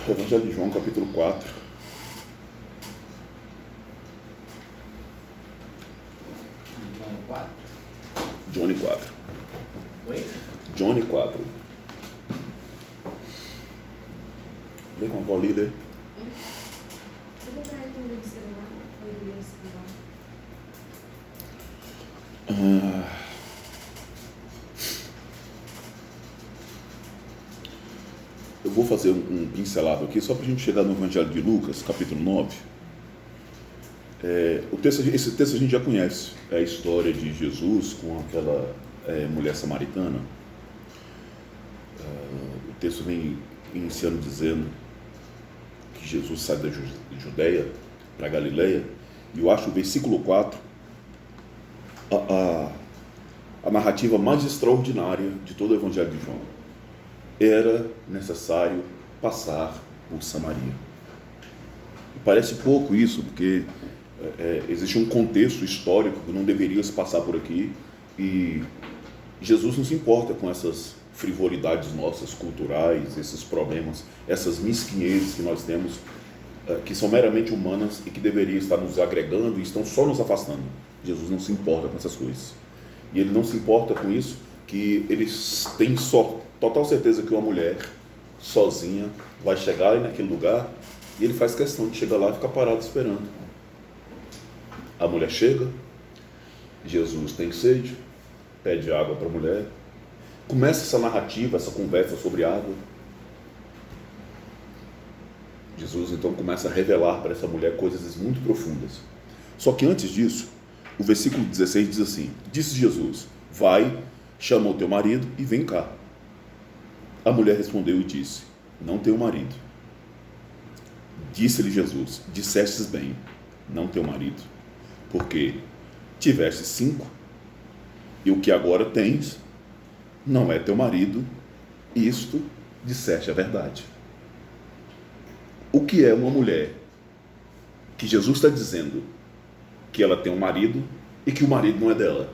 Evangelho de João, capítulo 4. Johnny 4. Oi? Johnny 4. Lê com a qual líder? Eu vou fazer um pincelado aqui, só para a gente chegar no Evangelho de Lucas, capítulo 9. Esse texto a gente já conhece, é a história de Jesus com aquela mulher samaritana. O texto vem iniciando dizendo que Jesus sai da Judeia para Galileia, e eu acho o versículo 4 a narrativa mais extraordinária de todo o Evangelho de João. Era necessário passar por Samaria. E parece pouco isso, porque existe um contexto histórico que não deveria se passar por aqui, e Jesus não se importa com essas frivolidades nossas, culturais, esses problemas, essas mesquinhezes que nós temos, que são meramente humanas e que deveriam estar nos agregando e estão só nos afastando. Jesus não se importa com essas coisas. E ele não se importa com isso, que eles têm total certeza que uma mulher sozinha vai chegar aí naquele lugar, e ele faz questão de chegar lá e ficar parado esperando. A mulher chega, Jesus tem sede, pede água para a mulher, começa essa narrativa, essa conversa sobre água. Jesus então começa a revelar para essa mulher coisas muito profundas. Só que antes disso, o versículo 16 diz assim: disse Jesus, vai, chama o teu marido e vem cá. A mulher respondeu e disse, não tenho marido. Disse-lhe Jesus, dissestes bem, não tenho marido, porque tiveste 5, e o que agora tens não é teu marido. Isto disseste a verdade. O que é uma mulher que Jesus está dizendo que ela tem um marido e que o marido não é dela?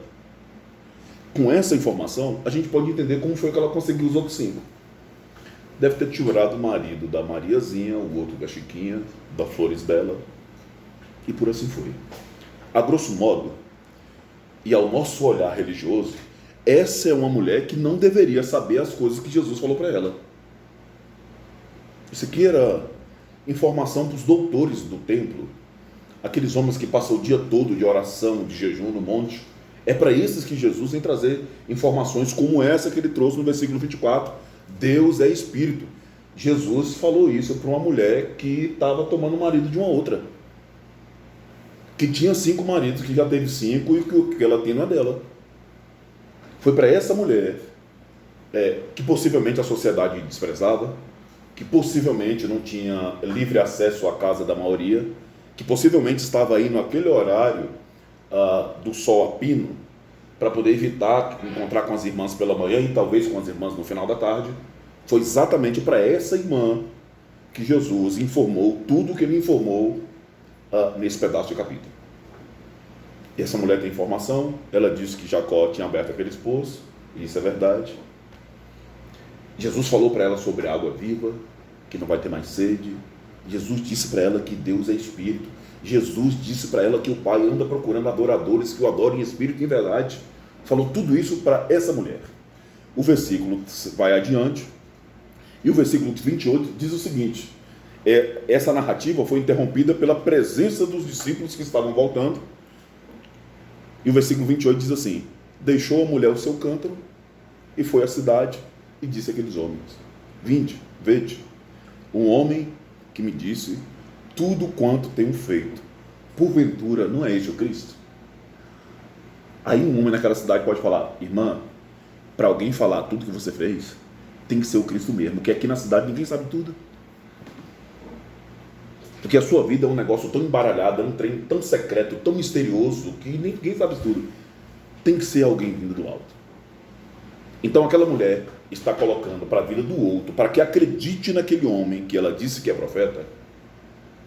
Com essa informação, a gente pode entender como foi que ela conseguiu os outros 5. Deve ter tirado o marido da Mariazinha, o outro da Chiquinha, da Flores Bela, e por assim foi. A grosso modo, e ao nosso olhar religioso, essa é uma mulher que não deveria saber as coisas que Jesus falou para ela. Isso aqui era informação para os doutores do templo, aqueles homens que passam o dia todo de oração, de jejum no monte. É para esses que Jesus vem trazer informações como essa que ele trouxe no versículo 24. Deus é espírito. Jesus falou isso para uma mulher que estava tomando o marido de uma outra, que tinha 5 maridos, que já teve 5 e que o que ela tem não é dela. Foi para essa mulher que possivelmente a sociedade desprezava, que possivelmente não tinha livre acesso à casa da maioria, que possivelmente estava aí naquele horário do sol a pino, para poder evitar encontrar com as irmãs pela manhã e talvez com as irmãs no final da tarde. Foi exatamente para essa irmã que Jesus informou tudo o que ele informou nesse pedaço de capítulo. E essa mulher tem informação, ela disse que Jacó tinha aberto aquele poço, e isso é verdade. Jesus falou para ela sobre a água viva, que não vai ter mais sede. Jesus disse para ela que Deus é espírito. Jesus disse para ela que o Pai anda procurando adoradores que o adorem em espírito e em verdade. Falou tudo isso para essa mulher. O versículo vai adiante, e o versículo 28 diz o seguinte: essa narrativa foi interrompida pela presença dos discípulos que estavam voltando, e o versículo 28 diz assim: deixou a mulher o seu cântaro e foi à cidade e disse àqueles homens: vinde, vede, um homem que me disse tudo quanto tenho feito. Porventura não é este o Cristo? Aí um homem naquela cidade pode falar: irmã, para alguém falar tudo que você fez, tem que ser o Cristo mesmo, que aqui na cidade ninguém sabe tudo. Porque a sua vida é um negócio tão embaralhado, é um trem tão secreto, tão misterioso, que ninguém sabe tudo. Tem que ser alguém vindo do alto. Então aquela mulher está colocando para a vida do outro, para que acredite naquele homem que ela disse que é profeta,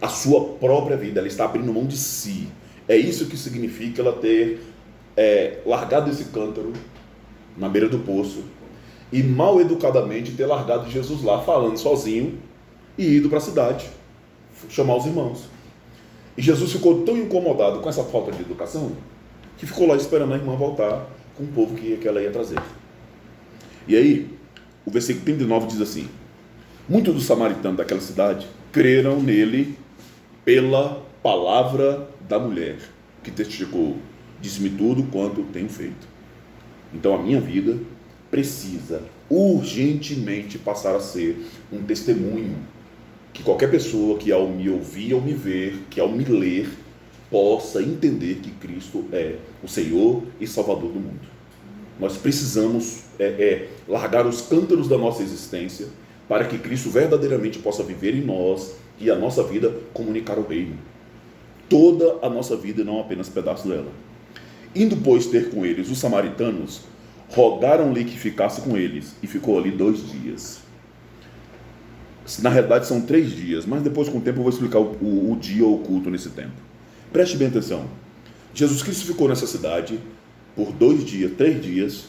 a sua própria vida. Ela está abrindo mão de si. É isso que significa ela ter largado esse cântaro na beira do poço e mal educadamente ter largado Jesus lá, falando sozinho, e ido para a cidade, chamar os irmãos. E Jesus ficou tão incomodado com essa falta de educação, que ficou lá esperando a irmã voltar com o povo que ela ia trazer. E aí, o versículo 39 diz assim: muitos dos samaritanos daquela cidade creram nele pela palavra da mulher, que testificou: disse-me tudo quanto tenho feito. Então a minha vida precisa urgentemente passar a ser um testemunho, que qualquer pessoa que ao me ouvir ou me ver, que ao me ler, possa entender que Cristo é o Senhor e Salvador do mundo. Nós precisamos largar os cântaros da nossa existência para que Cristo verdadeiramente possa viver em nós e a nossa vida comunicar o reino. Toda a nossa vida, não apenas pedaço dela. Indo, pois, ter com eles os samaritanos, rogaram-lhe que ficasse com eles, e ficou ali 2 dias. Na realidade são 3 dias, mas depois com o tempo eu vou explicar o dia oculto nesse tempo. Preste bem atenção. Jesus Cristo ficou nessa cidade por 2 dias, 3 dias,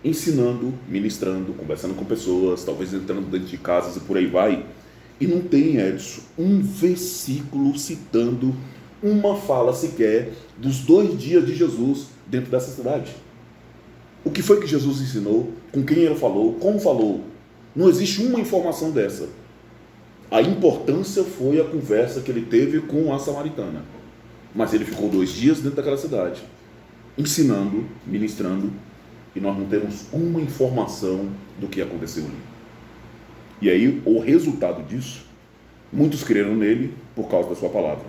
ensinando, ministrando, conversando com pessoas, talvez entrando dentro de casas e por aí vai. E não tem, Edson, um versículo citando uma fala sequer dos 2 dias de Jesus dentro dessa cidade. O que foi que Jesus ensinou? Com quem ele falou? Como falou? Não existe uma informação dessa. A importância foi a conversa que ele teve com a samaritana. Mas ele ficou 2 dias dentro daquela cidade, ensinando, ministrando, e nós não temos uma informação do que aconteceu ali. E aí, o resultado disso, muitos creram nele por causa da sua palavra.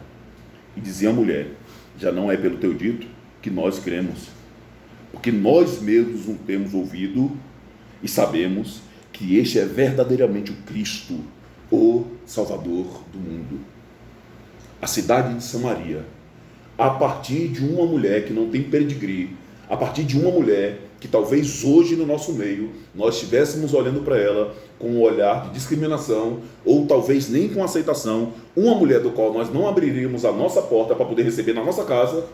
E dizia a mulher: já não é pelo teu dito que nós cremos, porque nós mesmos o temos ouvido e sabemos que este é verdadeiramente o Cristo, o Salvador do mundo. A cidade de Samaria, a partir de uma mulher que não tem pedigree, a partir de uma mulher que talvez hoje no nosso meio nós estivéssemos olhando para ela com um olhar de discriminação, ou talvez nem com aceitação, uma mulher do qual nós não abriríamos a nossa porta para poder receber na nossa casa,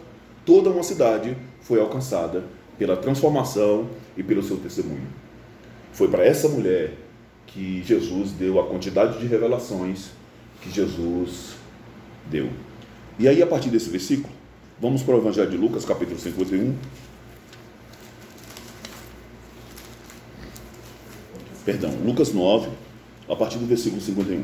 toda uma cidade foi alcançada pela transformação e pelo seu testemunho. Foi para essa mulher que Jesus deu a quantidade de revelações que Jesus deu. E aí, a partir desse versículo, vamos para o Evangelho de Lucas, capítulo 51. Perdão, Lucas 9, a partir do versículo 51.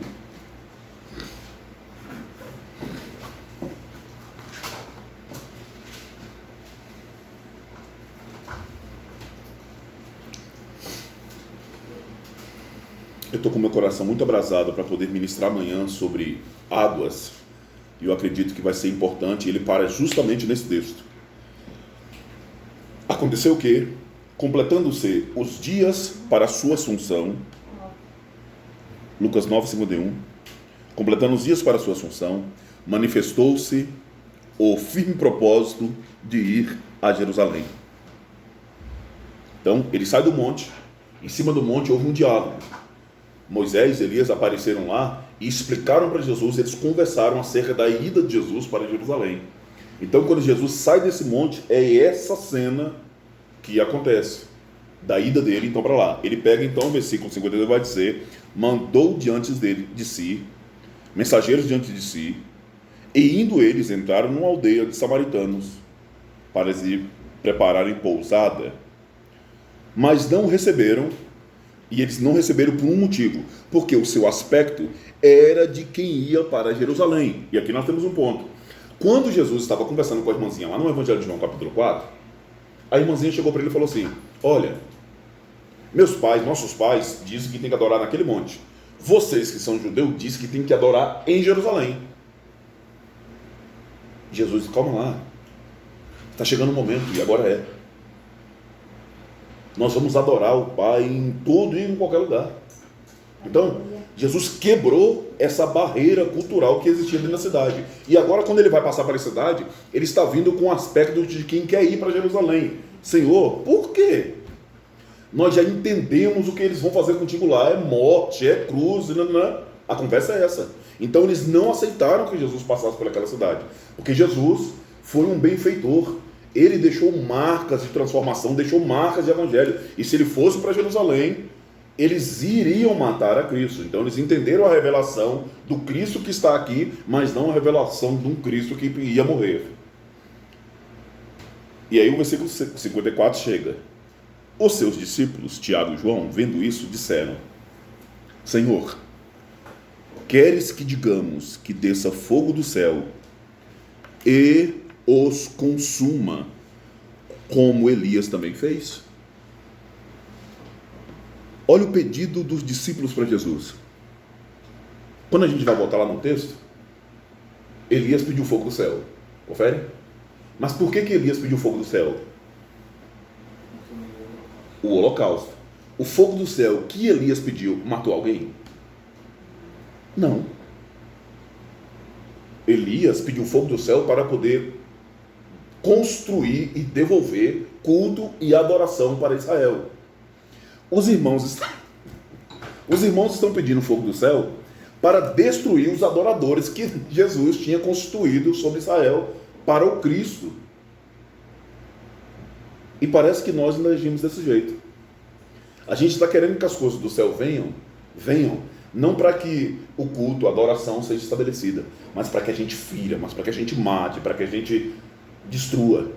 Eu estou com meu coração muito abrasado para poder ministrar amanhã sobre águas, e eu acredito que vai ser importante. Ele para justamente nesse texto. Aconteceu o quê? Completando-se os dias para a sua assunção, Lucas 9, 51, completando os dias para a sua assunção, manifestou-se o firme propósito de ir a Jerusalém. Então, ele sai do monte, em cima do monte houve um diálogo. Moisés e Elias apareceram lá e explicaram para Jesus, eles conversaram acerca da ida de Jesus para Jerusalém. Então, quando Jesus sai desse monte, é essa cena que acontece, da ida dele então para lá. Ele pega então o versículo 52 e vai dizer: mandou diante de si mensageiros diante de si, e indo eles entraram numa aldeia de samaritanos para se prepararem pousada, mas não receberam. E eles não receberam por um motivo, porque o seu aspecto era de quem ia para Jerusalém. E aqui nós temos um ponto. Quando Jesus estava conversando com a irmãzinha lá no Evangelho de João capítulo 4, a irmãzinha chegou para ele e falou assim: olha, nossos pais dizem que tem que adorar naquele monte. Vocês que são judeus dizem que tem que adorar em Jerusalém. Jesus disse: calma lá, está chegando o momento, e agora é. Nós vamos adorar o Pai em todo e em qualquer lugar. Então, Jesus quebrou essa barreira cultural que existia dentro da cidade. E agora, quando ele vai passar para a cidade, ele está vindo com o aspecto de quem quer ir para Jerusalém. Senhor, por quê? Nós já entendemos o que eles vão fazer contigo lá. É morte, é cruz, a conversa é essa. Então, eles não aceitaram que Jesus passasse por aquela cidade. Porque Jesus foi um benfeitor. Ele deixou marcas de transformação, deixou marcas de evangelho. E se ele fosse para Jerusalém, eles iriam matar a Cristo. Então eles entenderam a revelação do Cristo que está aqui, mas não a revelação de um Cristo que ia morrer. E aí o versículo 54 chega. Os seus discípulos, Tiago e João, vendo isso, disseram: Senhor, queres que digamos que desça fogo do céu e os consuma, como Elias também fez? Olha o pedido dos discípulos para Jesus. Quando a gente vai voltar lá no texto, Elias pediu fogo do céu. Confere? Mas por que Elias pediu fogo do céu? O holocausto. O fogo do céu que Elias pediu matou alguém? Não. Elias pediu fogo do céu para poder construir e devolver culto e adoração para Israel. Os irmãos estão pedindo fogo do céu para destruir os adoradores que Jesus tinha constituído sobre Israel para o Cristo. E parece que nós ainda agimos desse jeito. A gente está querendo que as coisas do céu venham, não para que o culto, a adoração seja estabelecida, mas para que a gente fira, mas para que a gente mate, para que a gente destrua.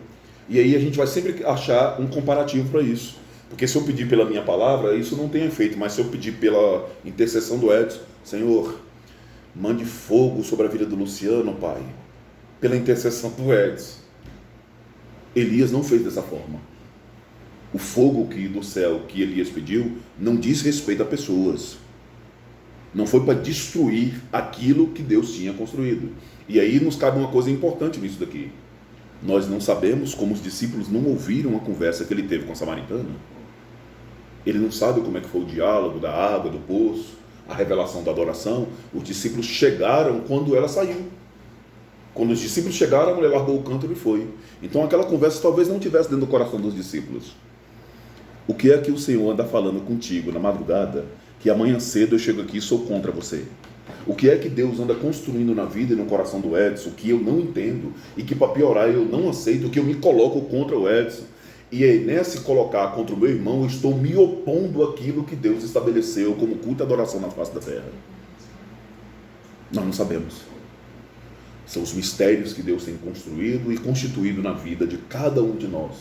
E aí a gente vai sempre achar um comparativo para isso. Porque se eu pedir pela minha palavra, isso não tem efeito, mas se eu pedir pela intercessão do Edson, Senhor, mande fogo sobre a vida do Luciano, Pai, pela intercessão do Edson. Elias não fez dessa forma. O fogo do céu que Elias pediu não diz respeito a pessoas. Não foi para destruir aquilo que Deus tinha construído. E aí nos cabe uma coisa importante nisso daqui. Nós não sabemos como os discípulos não ouviram a conversa que ele teve com a samaritana. Ele não sabe como é que foi o diálogo da água, do poço, a revelação da adoração. Os discípulos chegaram quando ela saiu. Quando os discípulos chegaram, a mulher largou o cântaro e foi. Então aquela conversa talvez não estivesse dentro do coração dos discípulos. O que é que o Senhor anda falando contigo na madrugada, que amanhã cedo eu chego aqui e sou contra você? O que é que Deus anda construindo na vida e no coração do Edson, que eu não entendo, e que para piorar eu não aceito, que eu me coloco contra o Edson? E aí, nesse colocar contra o meu irmão, eu estou me opondo àquilo que Deus estabeleceu como culto e adoração na face da terra. Nós não sabemos. São os mistérios que Deus tem construído e constituído na vida de cada um de nós,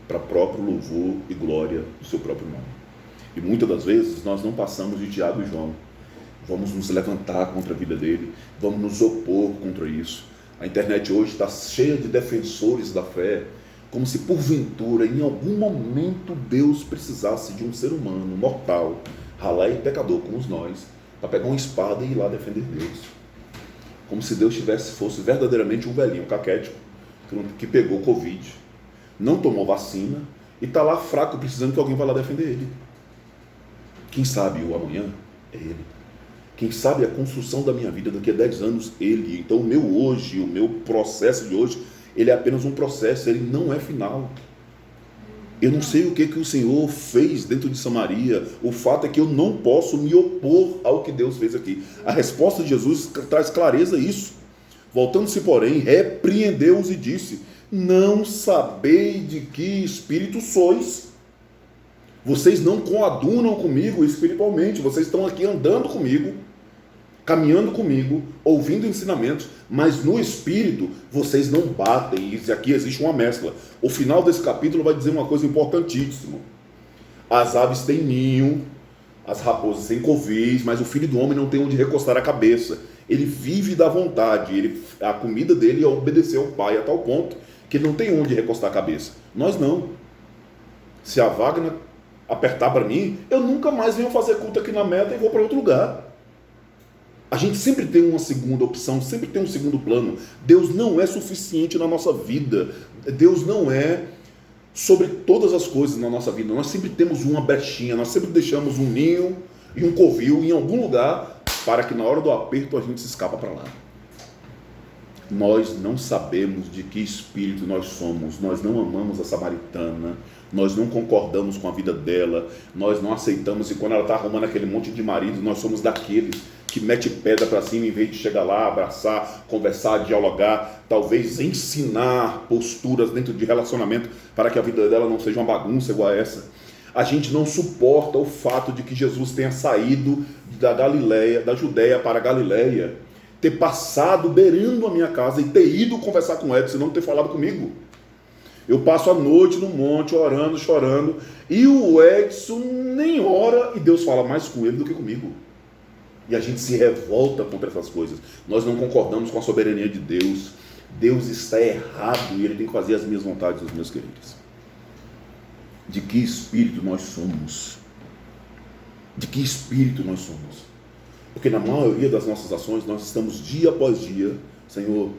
para próprio louvor e glória do seu próprio nome. E muitas das vezes nós não passamos de Tiago e João. Vamos nos levantar contra a vida dele, vamos nos opor contra isso. A internet hoje está cheia de defensores da fé, como se porventura, em algum momento, Deus precisasse de um ser humano, mortal, ralé e pecador como nós, para pegar uma espada e ir lá defender Deus. Como se Deus fosse verdadeiramente um velhinho caquético, que pegou Covid, não tomou vacina, e está lá fraco, precisando que alguém vá lá defender ele. Quem sabe o amanhã é ele. Quem sabe a construção da minha vida daqui a 10 anos, ele. Então o meu hoje, o meu processo de hoje, ele é apenas um processo, ele não é final. Eu não sei o que o Senhor fez dentro de Samaria. O fato é que eu não posso me opor ao que Deus fez aqui. A resposta de Jesus traz clareza a isso. Voltando-se, porém, repreendeu-os e disse: não sabeis de que espírito sois. Vocês não coadunam comigo espiritualmente. Vocês estão aqui andando comigo, caminhando comigo, ouvindo ensinamentos, mas no espírito vocês não batem. E aqui existe uma mescla. O final desse capítulo vai dizer uma coisa importantíssima. As aves têm ninho, as raposas têm covis, mas o filho do homem não tem onde recostar a cabeça. Ele vive da vontade, a comida dele é obedecer ao Pai a tal ponto que ele não tem onde recostar a cabeça. Nós não. Se a Wagner apertar para mim, eu nunca mais venho fazer culto aqui na Meta e vou para outro lugar. A gente sempre tem uma segunda opção, sempre tem um segundo plano. Deus não é suficiente na nossa vida. Deus não é sobre todas as coisas na nossa vida. Nós sempre temos uma brechinha, nós sempre deixamos um ninho e um covil em algum lugar para que na hora do aperto a gente se escapa para lá. Nós não sabemos de que espírito nós somos, nós não amamos a samaritana, nós não concordamos com a vida dela, nós não aceitamos, e quando ela está arrumando aquele monte de marido, nós somos daqueles que mete pedra para cima em vez de chegar lá, abraçar, conversar, dialogar, talvez ensinar posturas dentro de relacionamento para que a vida dela não seja uma bagunça igual a essa. A gente não suporta o fato de que Jesus tenha saído da Galileia, da Judéia para a Galileia, ter passado beirando a minha casa e ter ido conversar com Edson e não ter falado comigo. Eu passo a noite no monte orando, chorando, e o Edson nem ora e Deus fala mais com ele do que comigo. E a gente se revolta contra essas coisas. Nós não concordamos com a soberania de Deus. Deus está errado e Ele tem que fazer as minhas vontades, os meus queridos. De que espírito nós somos? De que espírito nós somos? Porque na maioria das nossas ações nós estamos dia após dia, Senhor,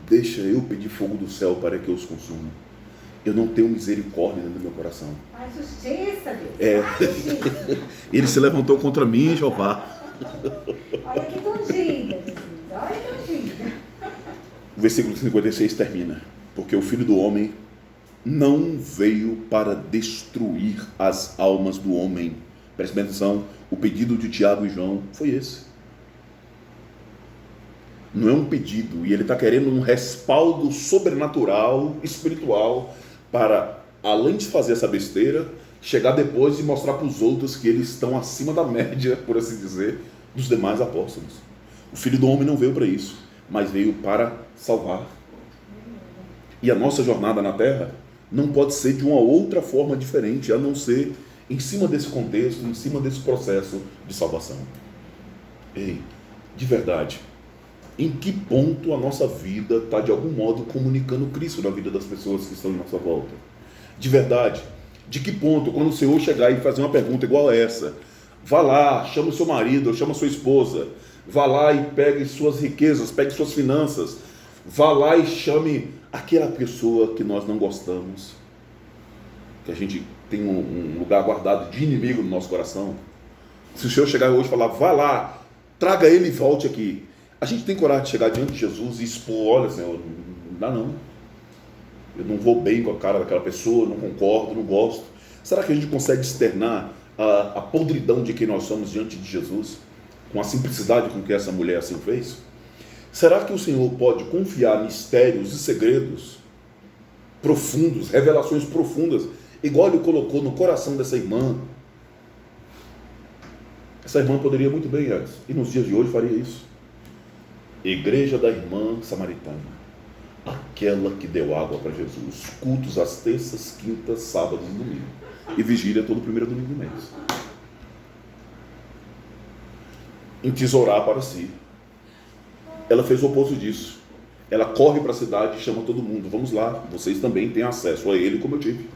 deixa eu pedir fogo do céu para que eu os consuma. Eu não tenho misericórdia dentro do meu coração. Faz justiça, Deus. Faz justiça. Ele se levantou contra mim, Jeová. Olha que tondinha, Jesus. Olha que tondinha. O versículo 56 termina: porque o Filho do Homem não veio para destruir as almas do homem. Preste bem atenção, o pedido de Tiago e João foi esse. Não é um pedido, e ele está querendo um respaldo sobrenatural, espiritual, para, além de fazer essa besteira, chegar depois e mostrar para os outros que eles estão acima da média, por assim dizer, dos demais apóstolos. O Filho do Homem não veio para isso, mas veio para salvar. E a nossa jornada na Terra não pode ser de uma outra forma diferente, a não ser em cima desse contexto, em cima desse processo de salvação. Ei, de verdade, em que ponto a nossa vida está de algum modo comunicando Cristo na vida das pessoas que estão em nossa volta? De verdade, de que ponto, quando o Senhor chegar e fazer uma pergunta igual a essa, vá lá, chama o seu marido, ou chama a sua esposa, vá lá e pegue suas riquezas, pegue suas finanças, vá lá e chame aquela pessoa que nós não gostamos, que a gente tem um lugar guardado de inimigo no nosso coração. Se o Senhor chegar hoje e falar, vá lá, traga ele e volte aqui, a gente tem coragem de chegar diante de Jesus e expor, olha, Senhor, não dá não. Eu não vou bem com a cara daquela pessoa, não concordo, não gosto. Será que a gente consegue externar a podridão de quem nós somos diante de Jesus, com a simplicidade com que essa mulher assim fez? Será que o Senhor pode confiar mistérios e segredos profundos, revelações profundas, igual Ele colocou no coração dessa irmã? Essa irmã poderia muito bem antes, e nos dias de hoje faria isso. Igreja da Irmã Samaritana, aquela que deu água para Jesus, cultos às terças, quintas, sábados e domingos, e vigília todo primeiro domingo do mês. Entesourar para si. Ela fez o oposto disso. Ela corre para a cidade e chama todo mundo, vamos lá, vocês também têm acesso a ele como eu tive.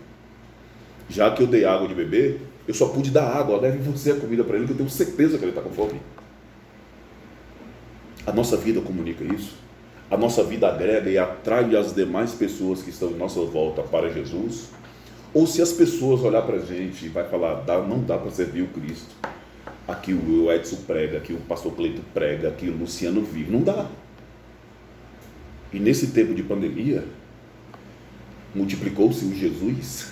Já que eu dei água de beber, eu só pude dar água, leve você a comida para ele, que eu tenho certeza que ele está com fome. A nossa vida comunica isso. A nossa vida agrega e atrai as demais pessoas que estão em nossa volta para Jesus. Ou se as pessoas olhar para a gente e vai falar, não dá para servir o Cristo. Aqui o Edson prega, aqui o pastor Cleito prega, aqui o Luciano vive. Não dá. E nesse tempo de pandemia, multiplicou-se o Jesus.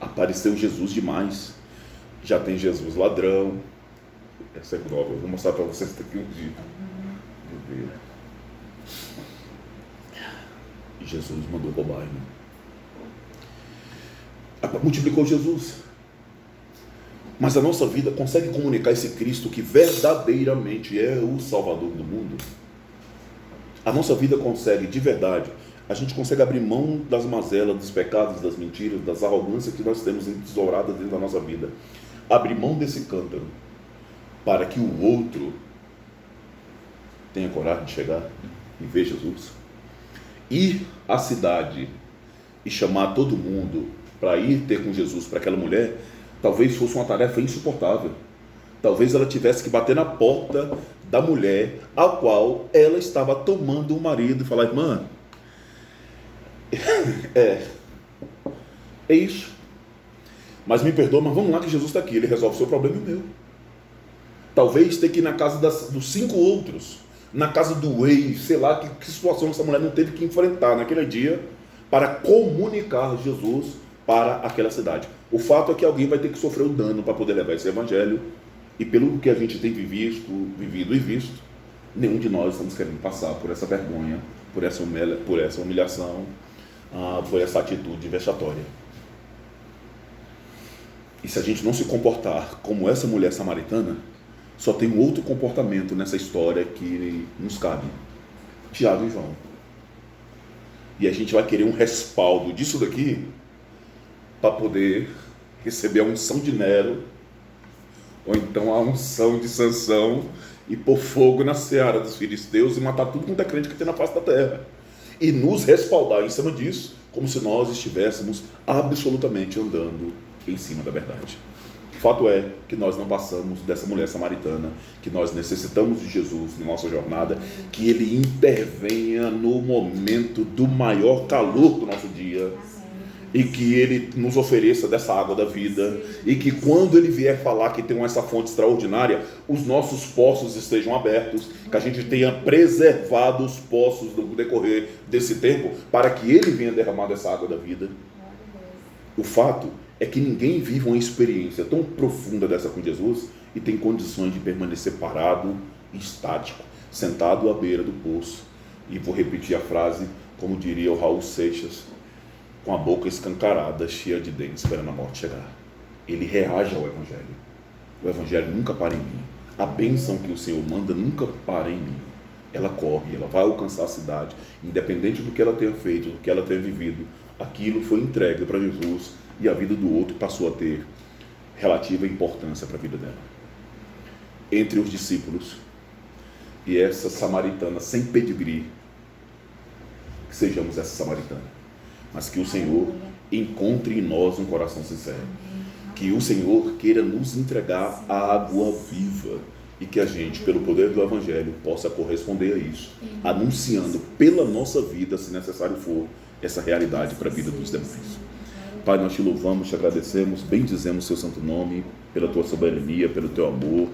Apareceu Jesus demais. Já tem Jesus ladrão. Essa é nova, eu vou mostrar para vocês daqui um dia. E Jesus mandou roubar, irmão. Multiplicou Jesus. Mas a nossa vida consegue comunicar esse Cristo que verdadeiramente é o Salvador do mundo? A nossa vida consegue, de verdade, a gente consegue abrir mão das mazelas, dos pecados, das mentiras, das arrogâncias que nós temos entesouradas dentro da nossa vida. Abrir mão desse cântaro para que o outro tenha coragem de chegar e ver Jesus. Ir à cidade e chamar todo mundo para ir ter com Jesus, para aquela mulher, talvez fosse uma tarefa insuportável. Talvez ela tivesse que bater na porta da mulher a qual ela estava tomando o marido e falar, irmã, é isso. Mas me perdoa, mas vamos lá que Jesus está aqui, ele resolve o seu problema e o meu. Talvez ter que ir na casa dos 5 outros, na casa do ex, sei lá, que situação essa mulher não teve que enfrentar naquele dia para comunicar Jesus para aquela cidade. O fato é que alguém vai ter que sofrer o dano para poder levar esse evangelho E pelo que a gente tem vivido e visto, nenhum de nós estamos querendo passar por essa vergonha, por essa humilhação, por essa atitude vexatória. E se a gente não se comportar como essa mulher samaritana, só tem um outro comportamento nessa história que nos cabe: Tiago e João. E a gente vai querer um respaldo disso daqui para poder receber a unção de Nero, ou então a unção de Sansão, e pôr fogo na seara dos filisteus e matar tudo quanto é crente que tem na face da terra. E nos respaldar em cima disso, como se nós estivéssemos absolutamente andando em cima da verdade. O fato é que nós não passamos dessa mulher samaritana, que nós necessitamos de Jesus na nossa jornada, que Ele intervenha no momento do maior calor do nosso dia, e que Ele nos ofereça dessa água da vida, e que quando Ele vier falar que tem essa fonte extraordinária, os nossos poços estejam abertos, que a gente tenha preservado os poços no decorrer desse tempo, para que Ele venha derramar dessa água da vida. O fato é que ninguém vive uma experiência tão profunda dessa com Jesus e tem condições de permanecer parado, estático, sentado à beira do poço. E vou repetir a frase, como diria o Raul Seixas, com a boca escancarada, cheia de dentes, esperando a morte chegar. Ele reage ao Evangelho. O Evangelho nunca para em mim. A bênção que o Senhor manda nunca para em mim. Ela corre, ela vai alcançar a cidade, independente do que ela tenha feito, do que ela tenha vivido. Aquilo foi entregue para Jesus e a vida do outro passou a ter relativa importância para a vida dela. Entre os discípulos e essa samaritana sem pedigree, que sejamos essa samaritana, mas que o Senhor encontre em nós um coração sincero, que o Senhor queira nos entregar a água viva e que a gente, pelo poder do Evangelho, possa corresponder a isso, anunciando pela nossa vida, se necessário for, essa realidade para a vida dos demais. Pai, nós te louvamos, te agradecemos, bendizemos o seu santo nome, pela tua soberania, pelo teu amor,